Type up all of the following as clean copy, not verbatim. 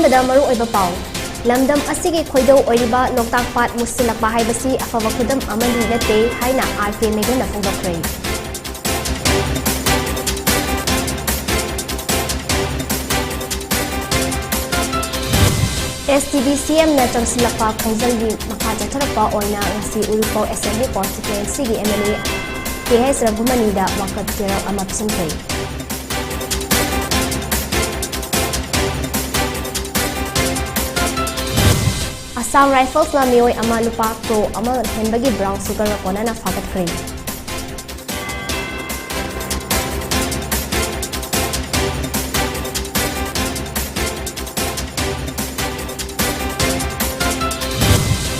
ꯑꯍꯥꯟꯕꯗ ꯃꯔꯨꯑꯣꯏꯕ ꯄꯥꯎ ꯂꯝꯗꯝ ꯑꯁꯤꯒꯤ ꯈꯣꯏꯗꯧ ꯑꯣꯏꯔꯤꯕ ꯂꯣꯛꯇꯥꯛ ꯄꯥꯠ ꯃꯨꯠꯁꯤꯜꯂꯛꯄ ꯍꯥꯏꯕꯁꯤ ꯑꯐꯕ ꯈꯨꯗꯝ ꯑꯃꯗꯤ ꯅꯠꯇꯦ ꯍꯥꯏꯅ ꯑꯥꯔ.ꯀꯦ. ꯃꯦꯒꯟꯅ ꯐꯣꯡꯗꯣꯛꯈ꯭ꯔꯦ꯫ STD-CMꯅ ꯆꯪꯁꯤꯜꯂꯛꯄ ꯈꯣꯡꯖꯪꯒꯤ ꯃꯈꯥ ꯆꯠꯊꯔꯛꯄ ꯑꯣꯏꯅ ꯉꯁꯤ ꯎꯔꯤꯄꯣꯛ ꯑꯦꯁꯦꯝꯕ꯭ꯂꯤ ꯀꯣꯟꯁꯇꯤꯇ꯭ꯌꯨꯑꯦꯟꯁꯤꯒꯤ MLA KH ꯔꯘꯨꯃꯅꯤꯗ ꯋꯥꯀꯠ ꯆꯦꯔꯣꯜ ꯑꯃ ꯄꯤꯁꯤꯟꯈ꯭ꯔꯦ꯫ ꯑꯁꯥꯝ ꯔꯥꯏꯐꯜꯁꯅ ꯃꯤꯑꯣꯏ ꯑꯃ ꯂꯨꯄꯥ ꯀ꯭ꯔꯣꯔ ꯑꯃ ꯍꯦꯟꯕꯒꯤ ꯕ꯭ꯔꯥꯎꯟ ꯁꯨꯒꯔꯒ ꯀꯣꯟꯅꯅ ꯐꯥꯒꯠꯈ꯭ꯔꯦ꯫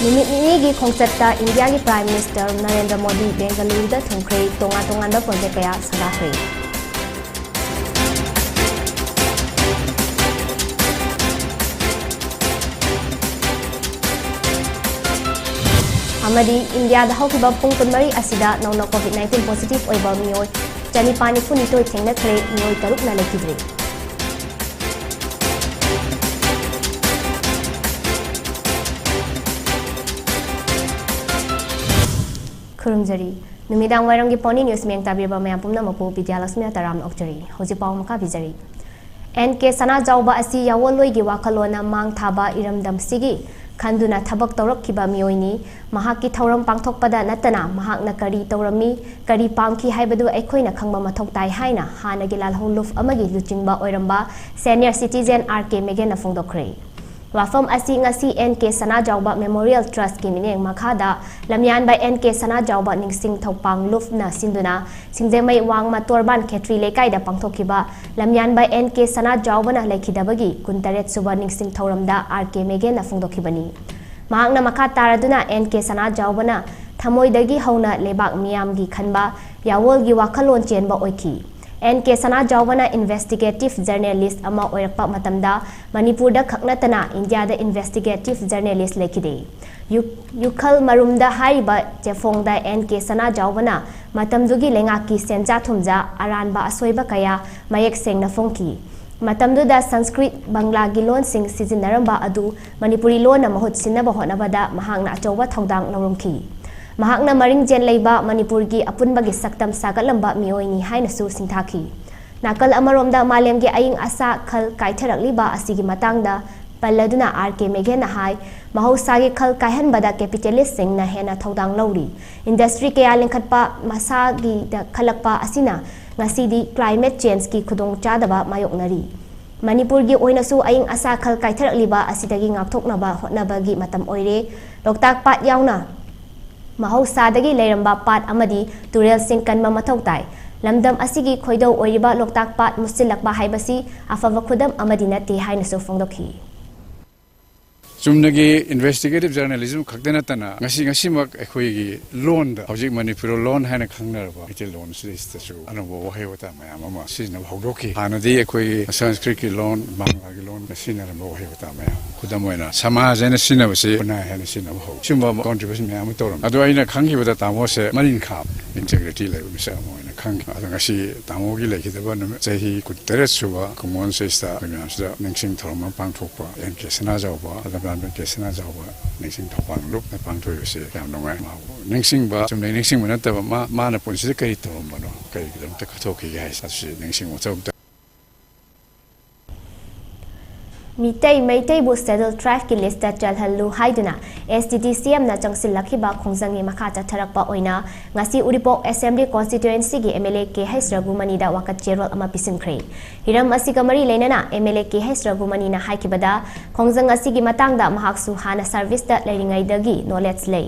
ꯅꯨꯃꯤꯠ ꯅꯤꯅꯤꯒꯤ ꯈꯣꯡꯆꯠꯇ ꯏꯟꯗꯤꯌꯥꯒꯤ ꯄ꯭ꯔꯥꯏꯝ ꯃꯤꯅꯤꯁꯇꯔ ꯅꯔꯦꯟꯗ꯭ꯔ ꯃꯣꯗꯤ ꯕꯦꯡꯒꯂꯨꯔꯨꯗ ꯊꯨꯡꯈ꯭ꯔꯦ꯫ ꯇꯣꯉꯥꯟ-ꯇꯣꯉꯥꯟꯕ ꯄ꯭ꯔꯣꯖꯦꯛ ꯀꯌꯥ ꯁꯪꯒꯥꯈ꯭ꯔꯦ꯫ ꯑꯃꯗꯤ ꯏꯟꯗꯤꯌꯥꯗ ꯍꯧꯈꯤꯕ ꯄꯨꯡ 24 ꯑꯁꯤꯗ ꯅꯧꯅ ꯀꯣꯚꯤꯗ-19 ꯄꯣꯖꯤꯇꯤꯚ ꯑꯣꯏꯕ ꯃꯤꯑꯣꯏ 992 ꯊꯦꯡꯅꯈ꯭ꯔꯦ꯫ ꯃꯤꯑꯣꯏ 6ꯅ ꯂꯩꯈꯤꯗ꯭ꯔꯦ꯫ ꯈꯨꯔꯨꯝꯖꯔꯤ ꯅꯨꯃꯤꯗꯥꯡ ꯋꯥꯏꯔꯝꯒꯤ ꯄꯣꯅꯤ ꯅ꯭ꯌꯨꯁ ꯃꯤꯌꯦꯡ ꯇꯥꯕꯤꯔꯕ ꯃꯌꯥꯝ ꯄꯨꯝꯅꯃꯛꯄꯨ ꯕꯤꯗ꯭ꯌꯥꯂꯛꯁꯃꯤꯅ ꯇꯔꯥꯝꯅ ꯑꯣꯛꯆꯔꯤ꯫ ꯍꯧꯖꯤꯛ ꯄꯥꯎ ꯃꯈꯥ ꯄꯤꯖꯔꯤ꯫ NK ꯁꯅꯥꯖꯥꯎꯕ ꯑꯁꯤ ꯌꯥꯋꯣꯜꯂꯣꯏꯒꯤ ꯋꯥꯈꯜꯂꯣꯟꯅ ꯃꯥꯡ ꯊꯥꯕ ꯏꯔꯝꯗꯝꯁꯤꯒꯤ ꯈꯟꯗꯨꯅ ꯊꯕꯛ ꯇꯧꯔꯛꯈꯤꯕ ꯃꯤꯑꯣꯏꯅꯤ꯫ ꯃꯍꯥꯛꯀꯤ ꯊꯧꯔꯝ ꯄꯥꯡꯊꯣꯛꯄꯗ ꯅꯠꯇꯅ ꯃꯍꯥꯛꯅ ꯀꯔꯤ ꯇꯧꯔꯝꯃꯤ, ꯀꯔꯤ ꯄꯥꯝꯈꯤ ꯍꯥꯏꯕꯗꯨ ꯑꯩꯈꯣꯏꯅ ꯈꯪꯕ ꯃꯊꯧ ꯇꯥꯏ ꯍꯥꯏꯅ ꯍꯥꯟꯅꯒꯤ ꯂꯥꯜꯍꯧ ꯂꯨꯞ ꯑꯃꯒꯤ ꯂꯨꯆꯤꯡꯕ ꯑꯣꯏꯔꯝꯕ ꯁꯦꯅꯤꯌꯔ ꯁꯤꯇꯤꯖꯦꯟ ꯑꯥꯔ.ꯀꯦ. ꯃꯦꯒꯟꯅ ꯐꯣꯡꯗꯣꯛꯈ꯭ꯔꯦ꯫ ꯋꯥꯐꯝ ꯑꯁꯤ ꯉꯁꯤ NK ꯁꯅꯥꯖꯥꯎꯕ ꯃꯦꯃꯣꯔꯤꯌꯦꯜ ꯇ꯭ꯔꯁꯠꯀꯤ ꯃꯤꯠꯌꯦꯡ ꯃꯈꯥꯗ ꯂꯝꯌꯥꯟꯕ NK ꯁꯅꯥꯖꯥꯎꯕ ꯅꯤꯡꯁꯤꯡ ꯊꯧꯄꯥꯡ ꯂꯨꯞꯅ ꯁꯤꯟꯗꯨꯅ ꯁꯤꯡꯖꯃꯩ ꯋꯥꯡꯃ ꯇꯣꯔꯕꯥꯟ ꯈꯦꯇ꯭ꯔꯤ ꯂꯩꯀꯥꯏꯗ ꯄꯥꯡꯊꯣꯛꯈꯤꯕ ꯂꯝꯌꯥꯟꯕ NK ꯁꯅꯥꯖꯥꯎꯕꯅ ꯂꯩꯈꯤꯗꯕꯒꯤ 68 ꯁꯨꯕ ꯅꯤꯡꯁꯤꯡ ꯊꯧꯔꯝꯗ ꯑꯥꯔ.ꯀꯦ. ꯃꯦꯒꯟꯅ ꯐꯣꯡꯗꯣꯛꯈꯤꯕꯅꯤ꯫ ꯃꯍꯥꯛꯅ ꯃꯈꯥ ꯇꯥꯔꯗꯨꯅ NK ꯁꯅꯥꯖꯥꯎꯕꯅ ꯊꯃꯣꯏꯗꯒꯤ ꯍꯧꯅ ꯂꯩꯕꯥꯛ ꯃꯤꯌꯥꯝꯒꯤ ꯈꯟꯕ ꯌꯥꯋꯣꯜꯒꯤ ꯋꯥꯈꯜꯂꯣꯟ ꯆꯦꯟꯕ ꯑꯣꯏꯈꯤ꯫ NK ꯁꯅꯥꯖꯥꯎꯕꯅ ꯏꯟꯚꯦꯁꯇꯤꯒꯦꯇꯤꯚ ꯖꯔꯅꯦꯂꯤꯁꯠ ꯑꯃ ꯑꯣꯏꯔꯛꯄ ꯃꯇꯝꯗ ꯃꯅꯤꯄꯨꯔꯗ ꯈꯛ ꯅꯠꯇꯅ ꯏꯟꯗꯤꯌꯥꯗ ꯏꯟꯚꯦꯁꯇꯤꯒꯦꯇꯤꯚ ꯖꯔꯅꯦꯂꯤꯁꯠ ꯂꯩꯈꯤꯗꯦ꯫ ꯌꯨꯈꯜ ꯃꯔꯨꯝꯗ ꯍꯥꯏꯔꯤꯕ ꯆꯦꯐꯣꯡꯗ NK ꯁꯅꯥꯖꯥꯎꯕꯅ ꯃꯇꯝꯗꯨꯒꯤ ꯂꯩꯉꯥꯛꯀꯤ ꯁꯦꯟꯖꯥ ꯊꯨꯝꯖꯥ ꯑꯔꯥꯟꯕ ꯑꯁꯣꯏꯕ ꯀꯌꯥ ꯃꯌꯦꯛ ꯁꯦꯡꯅ ꯐꯣꯡꯈꯤ꯫ ꯃꯇꯝꯗꯨꯗ ꯁꯪꯁꯀ꯭ꯔꯤꯠ ꯕꯪꯂꯥꯒꯤ ꯂꯣꯟꯁꯤꯡ ꯁꯤꯖꯤꯟꯅꯔꯝꯕ ꯑꯗꯨ ꯃꯅꯤꯄꯨꯔꯤ ꯂꯣꯟꯅ ꯃꯍꯨꯠ ꯁꯤꯟꯅꯕ ꯍꯣꯠꯅꯕꯗ ꯃꯍꯥꯛꯅ ꯑꯆꯧꯕ ꯊꯧꯗꯥꯡ ꯂꯧꯔꯝꯈꯤ꯫ ꯃꯍꯥꯛꯅ ꯃꯔꯤꯡꯖꯦꯜ ꯂꯩꯕ ꯃꯅꯤꯄꯨꯔꯒꯤ ꯑꯄꯨꯟꯕꯒꯤ ꯁꯛꯇꯝ ꯁꯥꯒꯠꯂꯝꯕ ꯃꯤꯑꯣꯏꯅꯤ ꯍꯥꯏꯅꯁꯨ ꯁꯤꯡꯊꯥꯈꯤ꯫ ꯅꯥꯀꯜ ꯑꯃꯔꯣꯝꯗ ꯃꯥꯂꯦꯝꯒꯤ ꯑꯏꯪ ꯑꯁꯥ ꯈꯜ ꯀꯥꯏꯊꯔꯛꯂꯤꯕ ꯑꯁꯤꯒꯤ ꯃꯇꯥꯡꯗ ꯄꯜꯂꯗꯨꯅ ꯑꯥꯔ.ꯀꯦ. ꯃꯦꯒꯟꯅ ꯍꯥꯏ ꯃꯍꯧꯁꯥꯒꯤ ꯈꯜ ꯀꯥꯏꯍꯟꯕꯗ ꯀꯦꯄꯤꯇꯦꯂꯤꯁꯠꯁꯤꯡꯅ ꯍꯦꯟꯅ ꯊꯧꯗꯥꯡ ꯂꯧꯔꯤ꯫ ꯏꯟꯗꯁꯇ꯭ꯔꯤ ꯀꯌꯥ ꯂꯤꯡꯈꯠꯄ ꯃꯁꯥꯒꯤꯗ ꯈꯜꯂꯛꯄ ꯑꯁꯤꯅ ꯉꯁꯤꯗꯤ ꯀ꯭ꯂꯥꯏꯃꯦꯠ ꯆꯦꯟꯖꯀꯤ ꯈꯨꯗꯣꯡꯆꯥꯗꯕ ꯃꯥꯌꯣꯛꯅꯔꯤ꯫ ꯃꯅꯤꯄꯨꯔꯒꯤ ꯑꯣꯏꯅꯁꯨ ꯑꯏꯪ ꯑꯁꯥ ꯈꯜ ꯀꯥꯏꯊꯔꯛꯂꯤꯕ ꯑꯁꯤꯗꯒꯤ ꯉꯥꯛꯊꯣꯛꯅꯕ ꯍꯣꯠꯅꯕꯒꯤ ꯃꯇꯝ ꯑꯣꯏꯔꯦ꯫ ꯂꯣꯛꯇꯥꯛ ꯄꯥꯠ ꯌꯥꯎꯅ ꯃꯍꯧꯁꯥꯗꯒꯤ ꯂꯩꯔꯝꯕ ꯄꯥꯠ ꯑꯃꯗꯤ ꯇꯨꯔꯦꯜꯁꯤꯡ ꯀꯟꯕ ꯃꯊꯧ ꯇꯥꯏ꯫ ꯂꯝꯗꯝ ꯑꯁꯤꯒꯤ ꯈꯣꯏꯗꯧ ꯑꯣꯏꯔꯤꯕ ꯂꯣꯛꯇꯥꯛ ꯄꯥꯠ ꯃꯨꯠꯁꯤꯜꯂꯛꯄ ꯍꯥꯏꯕꯁꯤ ꯑꯐꯕ ꯈꯨꯗꯝ ꯑꯃꯗꯤ ꯅꯠꯇꯦ ꯍꯥꯏꯅꯁꯨ ꯐꯣꯡꯗꯣꯛꯈꯤ꯫ ꯆꯨꯝꯅꯒꯤ ꯏꯟꯚꯦꯁꯇꯤꯒꯦꯇꯤꯚ ꯖꯔꯅꯦꯂꯤꯖꯝ ꯈꯛꯇ ꯅꯠꯇꯅ ꯉꯁꯤꯃꯛ ꯑꯩꯈꯣꯏꯒꯤ ꯂꯣꯟꯗ ꯍꯧꯖꯤꯛ ꯃꯅꯤꯄꯨꯔ ꯂꯣꯟ ꯍꯥꯏꯅ ꯈꯪꯅꯔꯕ ꯃꯩꯇꯩꯂꯣꯟ ꯑꯁꯤꯗꯁꯨ ꯑꯅꯧꯕ ꯋꯥꯍꯩ ꯋꯥꯇꯥ ꯃꯌꯥꯝ ꯑꯃ ꯁꯤꯖꯤꯟꯅꯕ ꯍꯧꯗꯣꯛꯈꯤ꯫ ꯍꯥꯟꯅꯗꯤ ꯑꯩꯈꯣꯏꯒꯤ ꯁꯪꯁꯀ꯭ꯔꯤꯠꯀꯤ ꯂꯣꯟ, ꯕꯪꯂꯥꯒꯤ ꯂꯣꯟ ꯁꯤꯖꯤꯟꯅꯔꯝꯕ ꯋꯥꯍꯩ ꯋꯥꯇꯥ ꯃꯌꯥꯝ ꯈꯨꯗꯝ ꯑꯣꯏꯅ ꯁꯃꯥꯖ ꯍꯥꯏꯅ ꯁꯤꯖꯤꯟꯅꯕꯁꯤ ꯈꯨꯟꯅꯥꯏ ꯍꯥꯏꯅ ꯁꯤꯖꯤꯟꯅꯕ ꯍꯧꯏ꯫ ꯁꯤꯒꯨꯝꯕ ꯀꯣꯟꯇ꯭ꯔꯤꯕ꯭ꯌꯨꯁꯟ ꯃꯌꯥꯝ ꯑꯃ ꯇꯧꯔꯝꯃꯤ꯫ ꯑꯗꯣ ꯑꯩꯅ ꯈꯪꯈꯤꯕꯗ ꯇꯥꯃꯣꯁꯦ ꯃꯔꯤꯡꯈꯥ ꯏꯟꯇꯦꯒ꯭ꯔꯤꯇꯤ ꯂꯩꯕ ꯃꯤꯁꯛ ꯑꯃ ꯑꯣꯏꯅ ꯈꯪꯈꯤ꯫ ꯑꯗꯣ ꯉꯁꯤ ꯇꯥꯃꯣꯒꯤ ꯂꯩꯈꯤꯗꯕ ꯅꯨꯃꯤꯠ ꯆꯍꯤ 38 ꯁꯨꯕ ꯀꯨꯝꯑꯣꯟ ꯁꯤꯗ ꯑꯩꯈꯣꯏ ꯃꯌꯥꯝꯁꯤꯗ ꯅꯤꯡꯁꯤꯡ ꯊꯧꯔꯝ ꯑꯃ ꯄꯥꯡꯊꯣꯛꯄ NK ꯁꯅꯥꯖꯥꯎꯕ NK ꯁꯅꯥꯖꯥꯎꯕ ꯅꯤꯡꯁꯤꯡ ꯊꯧꯄꯥꯡ ꯂꯨꯞꯅ ꯄꯥꯡꯊꯣꯛꯏꯕꯁꯤ ꯌꯥꯝ ꯅꯨꯡꯉꯥꯏ꯫ ꯅꯤꯡꯁꯤꯡꯕ ꯆꯨꯝꯅ ꯅꯤꯡꯁꯤꯡꯕ ꯅꯠꯇꯕ ꯃꯥꯅ ꯄꯨꯟꯁꯤꯗ ꯀꯔꯤ ꯇꯧꯔꯝꯕꯅꯣ, ꯀꯔꯤꯒꯤꯗꯃꯛꯇ ꯀꯠꯊꯣꯛꯈꯤꯒꯦ ꯍꯥꯏꯕꯁꯤ ꯅꯤꯡꯁꯤꯡꯕ ꯃꯊꯧ ꯇꯥꯏ꯫ ꯃꯩꯇꯩꯕꯨ ꯁꯦꯗꯨꯜ ꯇ꯭ꯔꯥꯏꯕꯀꯤ ꯂꯤꯁꯇ ꯆꯜꯍꯜꯂꯨ ꯍꯥꯏꯗꯨꯅ STD-CMꯅ ꯆꯪꯁꯤꯜꯂꯛꯈꯤꯕ ꯈꯣꯡꯖꯪꯒꯤ ꯃꯈꯥ ꯆꯠꯊꯔꯛꯄ ꯑꯣꯏꯅ ꯉꯁꯤ ꯎꯔꯤꯄꯣꯛ ꯑꯦꯁꯦꯝꯕ꯭ꯂꯤ ꯀꯣꯟꯁꯇꯤꯇ꯭ꯌꯨꯑꯦꯟꯁꯤꯒꯤ MLA KH ꯔꯘꯨꯃꯅꯤꯗ ꯋꯥꯀꯠ ꯆꯦꯔꯣꯜ ꯑꯃ ꯄꯤꯁꯤꯟꯈ꯭ꯔꯦ꯫ ꯍꯤꯔꯝ ꯑꯁꯤꯒ ꯃꯔꯤ ꯂꯩꯅꯅ MLA KH ꯔꯘꯨꯃꯅꯤꯅ ꯍꯥꯏꯈꯤꯕꯗ ꯈꯣꯡꯖꯪ ꯑꯁꯤꯒꯤ ꯃꯇꯥꯡꯗ ꯃꯍꯥꯛꯁꯨ ꯍꯥꯟꯅ ꯁꯔꯚꯤꯁꯇ ꯂꯩꯔꯤꯉꯩꯗꯒꯤ ꯅꯣꯂꯦꯖ ꯂꯩ꯫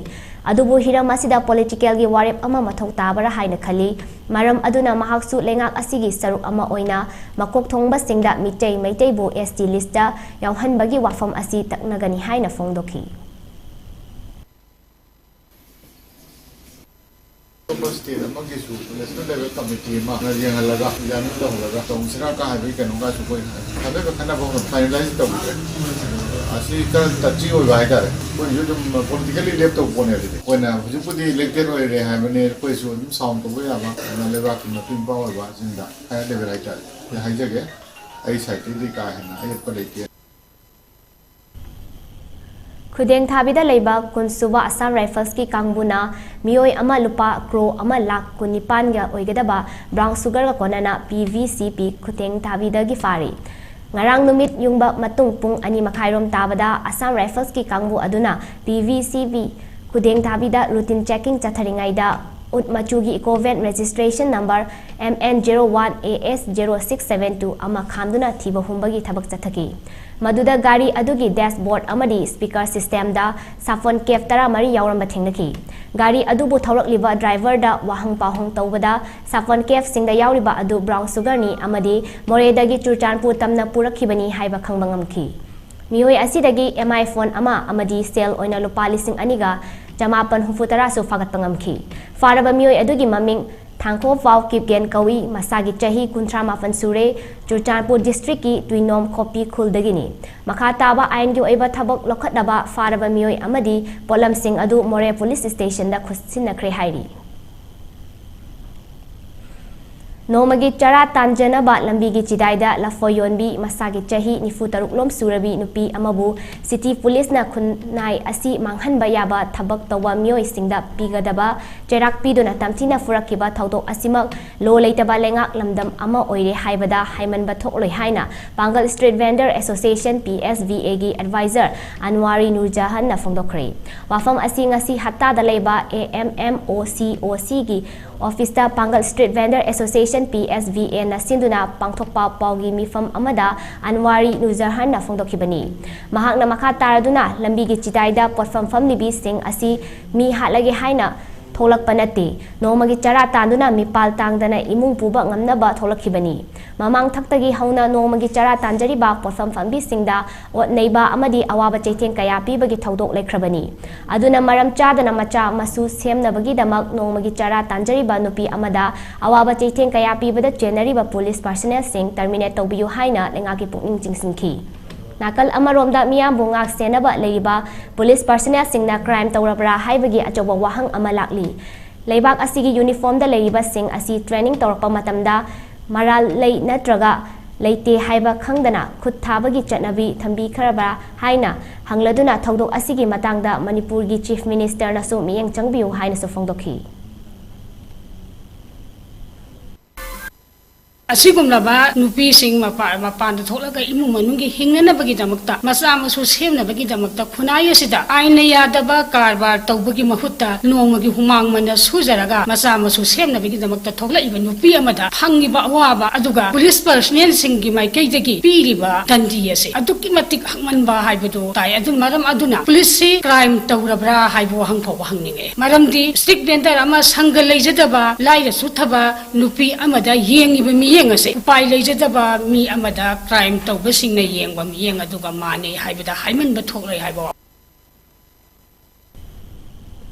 ꯑꯗꯨꯕꯨ ꯍꯤꯔꯝ ꯑꯁꯤꯗ ꯄꯣꯂꯤꯇꯤꯀꯦꯜꯒꯤ ꯋꯥꯔꯦꯞ ꯑꯃ ꯃꯊꯧ ꯇꯥꯕꯔꯥ ꯍꯥꯏꯅ ꯈꯜꯂꯤ꯫ ꯃꯔꯝ ꯑꯗꯨꯅ ꯃꯍꯥꯛꯁꯨ ꯂꯩꯉꯥꯛ ꯑꯁꯤꯒꯤ ꯁꯔꯨꯛ ꯑꯃ ꯑꯣꯏꯅ ꯃꯀꯣꯛ ꯊꯣꯡꯕꯁꯤꯡꯗ ꯃꯩꯇꯩꯕꯨ ST ꯂꯤꯁꯇ ꯌꯥꯎꯍꯟꯕꯒꯤ ꯋꯥꯐꯝ ꯑꯁꯤ ꯇꯛꯅꯒꯅꯤ ꯍꯥꯏꯅ ꯐꯣꯡꯗꯣꯛꯈꯤ꯫ स्टेट नेशनल लेवल कमिटी येंहलगा यानी तौलगा तौसरा का हाबी कनुगा सु कोई हबे खना बहु फाइनलाइज तौजे असि का टची हो बाइदार कोई जो पॉलिटिकली लेफ्ट तो बोने दे कोना हुजुपुदी इलेक्टेड होय रे हाबने कोई सु साउंड तो बोया मा लेबा की नथिंग पावर बा जिंदा हाय लेवल आइता हाइजगे आई साइड दी का है ना आई पर लेके खुदेंग थाबिदा लेबा कुनसुबा असम राइफल्स की कांगबुना मियोय अमा लुपा क्रो अमा लाख कुनिपान गा ओइगदबा ब्राउन शुगर गा कोनाना PVCP खुदेंग थाबिदा गी फारी ngarang numit yungba matung pung ani makhairom tabada Assam Rifles ki kangbu aduna PVCP khudeng thabida routine checking chatharingaida ut machugi ecovet registration number MN01AS0672 ama khamduna thiba humbagi thabak chathaki maduda gari adugi dashboard amadi speaker system da safon kef tara mari yauramba thengnaki gari adubu thaurakliba driver da wahang pahong tawbada safon kef singda yauriba adu brown sugar ni amadi moredagi churchanpur tamna purakhibani haiba khangbangamki miyoi asidagi MI phone ama amadi sale oina lupa lising aniga jamapan hufutara su fagat pangamki faraba miyoi adugi maming Thangko Vau Kipgen Kawi Masagi Chahi Kuntra Mafan Sure Churchanpur District ki Tuinom Kopi Kuldagini Makataba Ain Gyu Eba Thabok Lokhatdaba Faraba Miyoi Amadi Polam Singh Adu More Police Station da Khusinakre Hairi Nomagi Chara Tanjanaba Lambigi Chidaida Lafoyonbi Masagi Chahi Nifutaruk Surabi Nupi Amabu City Police na Kunai Asi Manghan Bayaba Thabak Tawa Miyoi Singda Pigadaba Cherak Piduna Tamtina Furakiba Tautok Asimak Lo Leitaba Lengak Lamdam Ama Oire Haibada Haiman Batok Loi Haina Bangal Street Vendor Association PSVA gi Advisor Anwari Nurjahan na Fongdokre Wafam Asi Ngasi Hatta Daleba AMMOCOC gi Office da Bangal Street Vendor Association PSVA na sinduna pangthokpa paugi mifam amada Anwari Nurjahan na Fongdokhibani mahak na makataraduna lambi gi chidaida potfam famli bi sing asi mi halage haina tholak panati nomagi chara tanduna mi pal tangdana imung puba ngamnaba tholakhibani mamang thaktagi hauna nomagi chara tanjari ba potfam fambi singda ot neiba amadi awaba chaiteng kaya pibagi thodok lekhrabani aduna maram chadana macha masu semnabagi damak nomagi chara tanjari ba nupi amada awaba chaiteng kaya pibada chenari ba police personnel sing terminate tobiyu haina lengaki pukning chingsinki nakal amaromda miyambu ngak senaba leiba police personnel singna crime tawrabra haibagi achoba wahang amalakli leibak asigi uniform da leiba sing asi training tawrpa matamda maral lei natraga leite haiba khangdana khut thabagi chatnabi thambi kharaba haina hangladuna thodok asigi matangda Manipur gi chief minister na so miyeng changbiu haina so fongdokhi Asigumlaba nupi sing mapan tholaga imung manungi hingnanabagi damakta macha masu semnabagi damakta khunaya sida aina yadaba karbar tawbagi mahutta nongmagi humang mana sujaraga macha masu semnabagi damakta thokla iba nupi amada phangiba awaba aduga police personnel singi maikaidagi piriba dandi ase aduki matik hangmanba haibadu tai adun maram aduna police crime tawrabra haibo hangtho hangninge maramdi strict vendor ama sangal leijadaba laira suthaba nupi amada yengiba mi yengase upai leijadaba mi amada crime tawba singna yengba mi yeng aduga mane haibada haiman ba thoklai haibo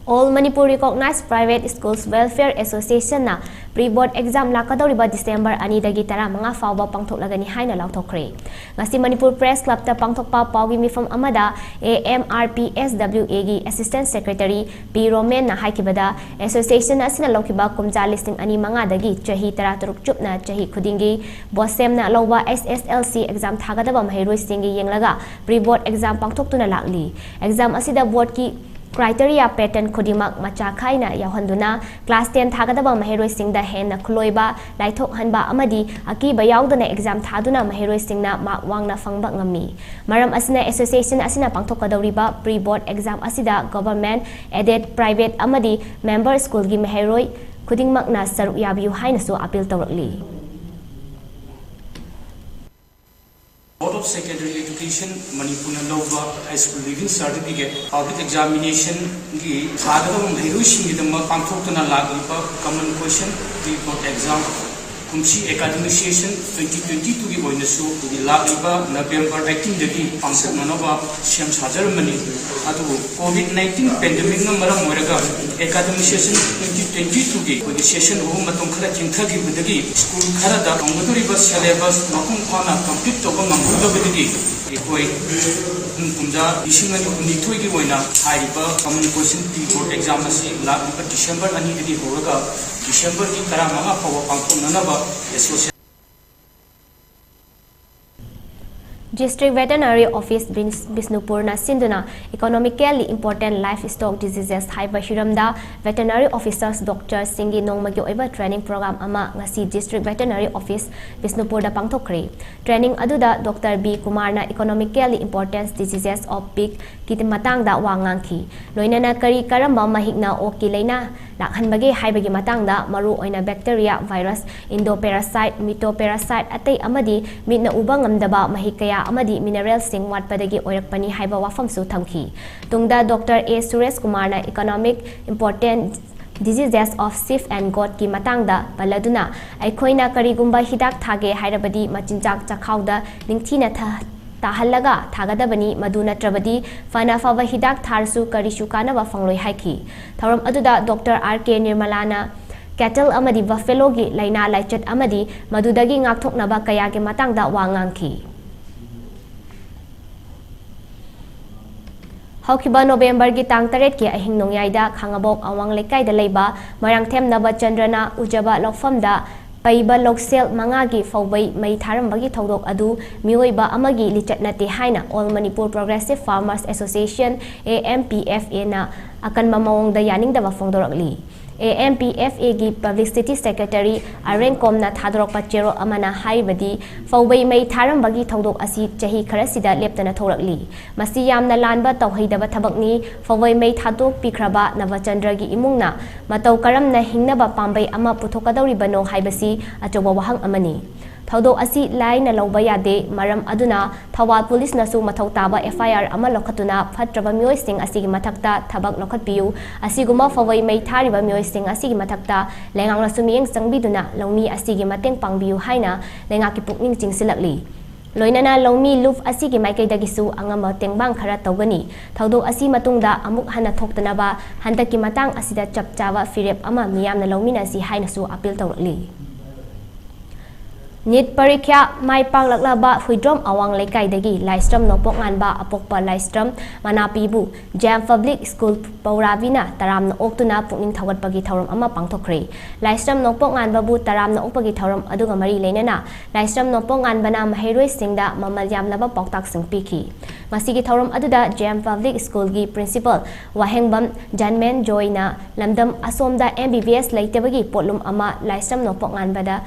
All Manipur Recognized Private Schools Welfare Association na pre-board exam lakadoriba December ani dagi tara mga fawba pangthoklagani haina lauthokre ngasi Manipur Press Club ta pangthokpa pawgi mifam amada AMRPSWA gi Assistant Secretary P Roman na haikibada association asina lokiba kumja listing ani manga dagi chahi tara turuk chupna chahi khudingi bosem na lowa SSLC exam thagadaba maheroi singi yenglaga pre-board exam pangthoktuna lakli exam asida board ki criteria pattern khodimak macha khaina yahanduna class 10 thagadaba maheroi singda henna khloiba laithok hanba amadi akiba yaudana exam thaduna maheroi singna mark wangna fangba ngami maram asina association asina pangthokadoriba pre board exam asida government aided private amadi member school gi maheroi khudingmakna saru yabiu haina so appeal tawrakli Board of Secondary Education Manipur Lova High School Living Certificate Public Examination gi thagada mairu singidama pangthokna lagiba common question report exam kumsi academic session 2022 gi boinasu gi lagiba November 18 dagi pangthoknaba sem sajarmani adu COVID-19 pandemic na maram moraga academic session 2022 gi gi session ho matong khala chingthagi budagi school khara da kongotoriba syllabus makum khana complete toba mangudabadi ekoi kumja isingani unithoi gi boina haiba common question report exam asi lagiba December ani dagi horaga December ki tara manga pawa pangthoknaba association District Veterinary Office Bisnupur na sinduna economically important livestock diseases haiba hiramda veterinary officers doctor singi nongmagi oiba training program ama ngasi District Veterinary Office Bisnupur da pangthokre. Training aduda Dr. B Kumar na economically important diseases of pig kit matang da wangangki. Loinana kari karamba mahigna o kilaina lakhanbagi haibagi matang da maru oina bacteria virus endoparasite mytoparasite atei amadi mitna ubang ngamdaba mahikaya amadi mineral sing watpadagi oirakpani haiba wafam su thamki. Tungda Dr. A Suresh Kumar na economic important diseases of sheep and goat ki matangda paladuna aikhoina karigumba hidak thage hairabadi machinjak chakhauda ningthina tahalaga thagadabani maduna trabadi fana fawa hidak tharsu karisu kana wa fangloi haiki. Tharam aduda Dr. R.K. Nirmalana cattle amadi buffalo gi laina laichat amadi madudagi ngakthoknaba kaya ge matangda wangangki. Haukiba November gi tang taret ki ahing nongyaida khangabok awang lekai da leiba marangthem naba chandrana ujaba lokfamda paiba loksel mangagi fawbai mai tharambagi thodok adu miyoiba amagi lichatnate haina All Manipur Progressive Farmers Association AMPFA na akan mamawongda yaningda fongdorakli. AMPFA gi Publicity Secretary Arenkom na thadrok pachero amana haibadi fawbai mai tharambagi thodok asi chahi kharasida leptana thorakli. Masi yamna lanba tawhaidaba thabakni fawbai mai thadok pikraba Navachandra gi imungna matau karamna hingnaba pambai ama puthokadawri bano haibasi achoba wahang amani. Thodok asi laina lawba yade maram aduna Thawal Police nasu mathau taba FIR ama lokhatuna phatraba miyoi sing asigi mathakta thabak lokhatpiu asiguma fawai mai thariba miyoi sing asigi mathakta lengang nasu miyeng sangbiduna lawmi asigi mateng pangbiu haina lengaki pukning chingsilakli. Loinana lawmi luf asigi maikaidagisu angama tengbang khara tawgani. Thodok asi matungda amuk hana thoktanaba handaki matang asida chapchawa firep ama miyamna lawmina si hainasu appeal tawrakli. Nit parikya mai panglaklaba huidrom awang lekai dagi livestream nopok nganba apokpa livestream manapibu Jam Public School Pauravina taram na oktuna pungning thawat pagi thawram ama pangthokre. Livestream nopok nganba bu taram na okpagi thawram aduga mari leinana livestream nopok nganba na maheroi singda mamal yamlaba poktak singpiki. Masigi thawram aduda Jam Public School gi principal Wahengbam Janmen Joy na lamdam asomda MBBS leitebagi potlum ama livestream nopok nganbada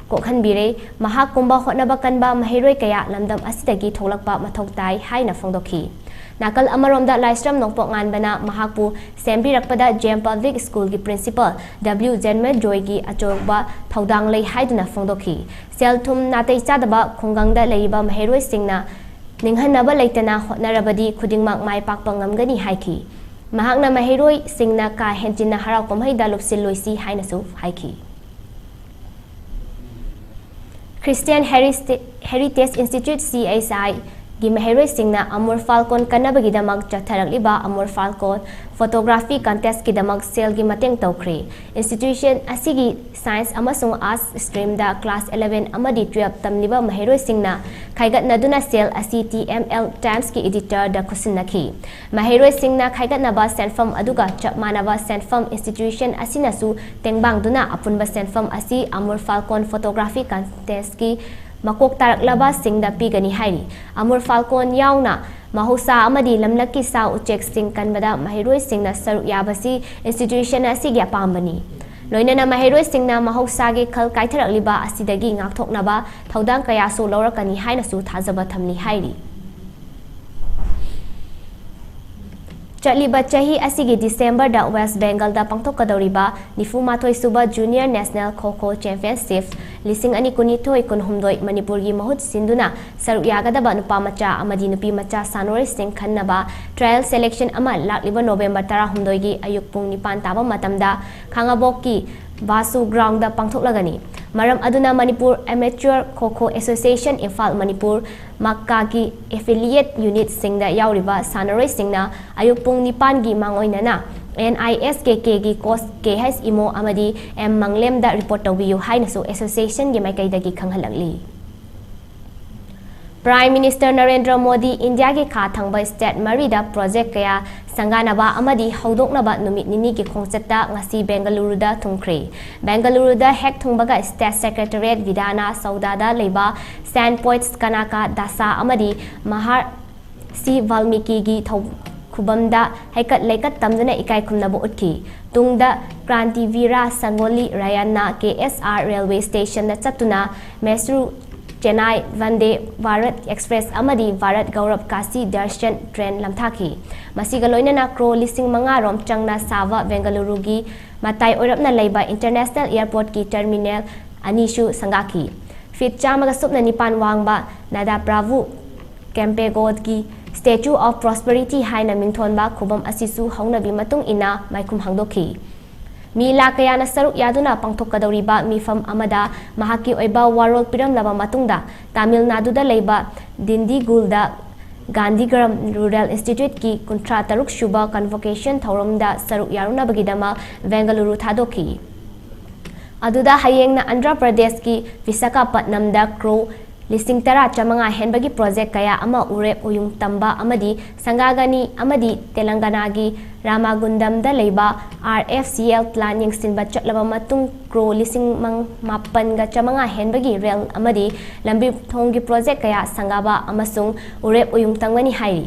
Kokhan bire mahak kumba hotnaba kanba mahiroi kaya lamdam asidagi tholakpa mathok tai haina fongdoki. Nakal amaromda livestream nokpok nganbana mahakpu sembirakpada Jam Public School gi principal W Janmet Joy gi achokba thodang lei haiduna fongdoki. Selthum natei chadaba khongangda leiba mahiroi singna ninghanaba leitana hotnarabadi khudingmak mai pakpa ngamgani haiki. Mahakna mahiroi singna ka henjina harau komhaida lupsil loisi hainasu haiki. Christian Heritage Institute CSI gi maheroi singna Amur Falcon kanabagi damak chatharakliba Amur Falcon photography contest ki damak sel gi mateng tawkhre. Institution asigi science amasung arts stream da class 11 amadi 12 tamliba maheroi singna khaigat naduna sel asi TML Times ki editor da khusinaki. Maheroi singna khaigat naba senfam aduga chapmanaba senfam institution asinasu tengbang duna apunba senfam asi Amur Falcon photography contest ki makok taraklaba singda pigani hairi. Amur Falcon yauna mahusa amadi lamlaki sa uchek sing kanbada mahiroi singna saru yabasi institution asigi apambani. Loinana mahiroi singna mahusa ge khal kaitharakliba asidagi ngakthoknaba thodang kaya so lawrakani haina su thajaba thamni hairi. Chatliba chahi asigi December da West Bengal da pangthokadoriba nifumathoi suba Junior National Kho-Kho Championship lising ani kunithoi kunhumdoi Manipur gi mahut sinduna saru yagadaba nupa macha amadi nupi macha sanori sing khannaba trial selection ama lakliba November 10 gi ayuk pung 9 taba matamda khangabok ki Basu ground da pangthoklagani. Maram aduna Manipur Amateur Kho-Kho Association Imphal Manipur Makka gi affiliate unit singda yauriba sanaroi singna ayuk pung 9 gi mangoinana NISKK gi cost KH imo amadi M Manglem da report tawiyu hainasu association gi maikaida gi khanghalakli. Prime Minister Narendra Modi India ki kha thangba state marida project kaya sanganaba amadi haudoknaba numit nini ki khongchata ngasi Bengaluru da thungkhri Bengaluru da hek thungbaga State Secretariat Vidana Saudada leiba Sandpoints Kanaka Dasa amadi Mahar Si Valmiki gi khubamda haikat leikat tamdana ikai khumnabu utki tungda Kranti Vira Sangoli Rayana KSR Railway Station da chatuna Mesru Chennai Vande Bharat Express amadi Bharat Gaurav Kasi Darshan train lamthaki masiga loinana kro lising manga rom changna sawa Bengaluru gi matai oirapna leiba International Airport ki terminal anishu sangaki fit chamaga supna nipan wangba Nada Pravu Kempegod ki Statue of Prosperity haina mingthonba khubam asisu haunabi matung ina maikhum hangdokhi Mila kayana saruk yaduna pangthokadoriba mifam amada mahaki oiba warol piram laba matungda Tamil Nadu da leiba Dindigulda Gandhigram Rural Institute ki kuntra taruk shuba convocation thauramda saruk yaruna bagidama Bengaluru thadokhi Aduda hayengna Andhra Pradesh ki Visakhapatnam da Crow listing tara chamanga henbagi project kaya ama urep uyung tamba amadi sangagani amadi Telangana gi Ramagundam da leiba RFCL plan yingsinba chatlaba matung kro listing mang mapan ga chamanga henbagi rail amadi lambi thonggi project kaya sangaba amasung urep uyung tangani hairi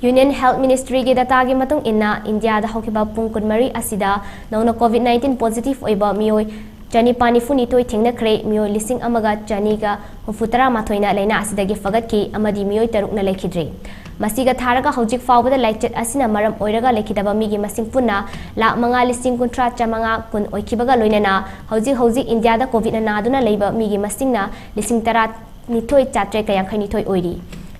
Union Health Ministry gi data gi matung inna India da hokiba pung kunmari asida nongna COVID-19 positive oiba mioi Chani pani funi toy thingna khre miyoi lising amaga chani ga hufutara mathoina leina asidagi fagat ki amadi miyoi tarukna lekhidre masiga tharaga hojik fawbada laichet asina maram oiraga lekhidaba migi masing punna la manga lising kuntra chamanga kun oikibaga loinana hoji India da covid na naduna leiba migi masingna lising tara nithoi chatre kayang khani thoi oiri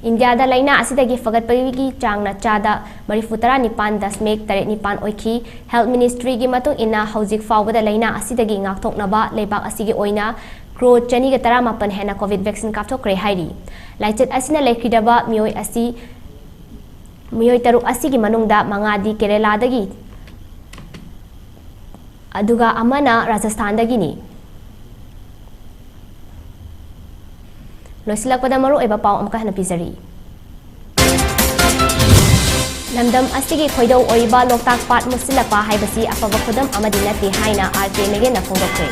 India da laina asidagi fagat pagi changna chada marifutara nipan dasmek tare nipan oiki Health Ministry gi matung ina hojik fawbada laina asidagi ngakthoknaba leibak asigi oina kro chani ga tara mapan hena covid vaccine kapthokre hairi laichet asina lekhidaba miyoi taruk asigi manungda mangadi Kerala dagi aduga amana Rajasthan dagi ni Loisilak pada maru eba pau amka hana pizari Lamdam asigi khoidau oiba loktak pat musilapa haibasi afaba khodam amadi nati haina RK mege na phongdokre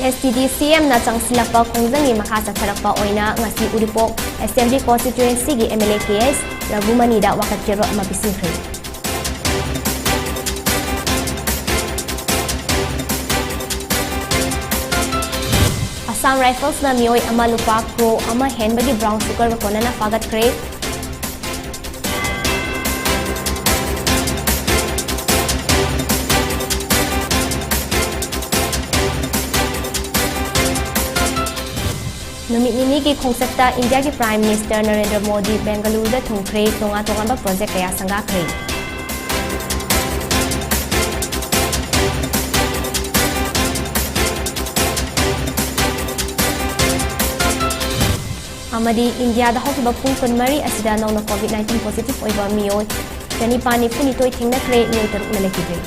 STD CM na changsilapa khongjani makha satharakpa oina ngasi Uripok Assembly Constituency gi MLA KS Ragumani da wakatjero amabisingre Assam Rifles na miyoi ama lupa kro ama henbagi brown sugar ga konana fagat kre Numit nini ki khongsatta India ki Prime Minister Narendra Modi Bengaluru da thungkhre tonga ba project kaya sanga khre Amadi India da hokiba pung kunmari asida nongna COVID-19 positive oiba miyoi chani pani puni toy thingna kre miyoi taruk na lekidre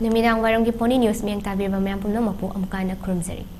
Namidang warang gi poni news miyang tabir ba mayam pumna mapu amkana kurumzari